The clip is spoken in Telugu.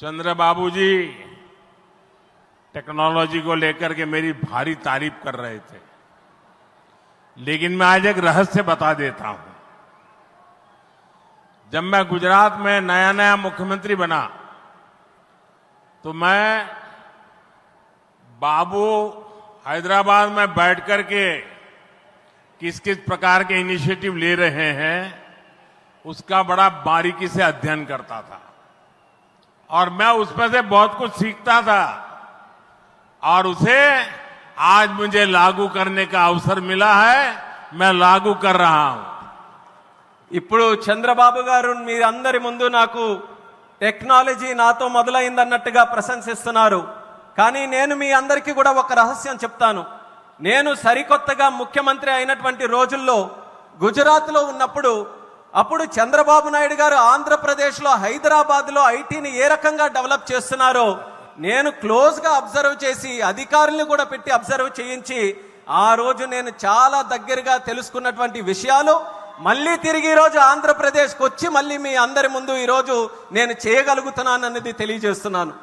चंद्रबाबू जी टेक्नोलॉजी को लेकर के मेरी भारी तारीफ कर रहे थे, लेकिन मैं आज एक रहस्य बता देता हूं। जब मैं गुजरात में नया नया मुख्यमंत्री बना तो मैं बाबू हैदराबाद में बैठ करके किस किस प्रकार के इनिशिएटिव ले रहे हैं उसका बड़ा बारीकी से अध्ययन करता था और मैं उसमें से बहुत कुछ सीखता था और उसे आज मुझे लागू करने का अवसर मिला है। मैं लागू कर रहा हूं। ఇప్పుడు చంద్రబాబు గారు మీరందరి ముందు నాకు టెక్నాలజీ నాతో మొదలైందన్నట్టుగా ప్రశంసిస్తున్నారు. కానీ నేను మీ అందరికీ కూడా ఒక రహస్యం చెప్తాను. నేను సరికొత్తగా ముఖ్యమంత్రి అయినటువంటి రోజుల్లో గుజరాత్లో ఉన్నప్పుడు అప్పుడు చంద్రబాబు నాయుడు గారు ఆంధ్రప్రదేశ్లో హైదరాబాద్లో ఐటీని ఏ రకంగా డెవలప్ చేస్తున్నారో నేను క్లోజ్గా అబ్జర్వ్ చేసి అధికారులను కూడా పెట్టి అబ్జర్వ్ చేయించి ఆ రోజు నేను చాలా దగ్గరగా తెలుసుకున్నటువంటి విషయాలు మళ్ళీ తిరిగి ఈ రోజు ఆంధ్రప్రదేశ్కి వచ్చి మళ్ళీ మీ అందరి ముందు ఈ రోజు నేను చేయగలుగుతున్నానన్నది తెలియజేస్తున్నాను.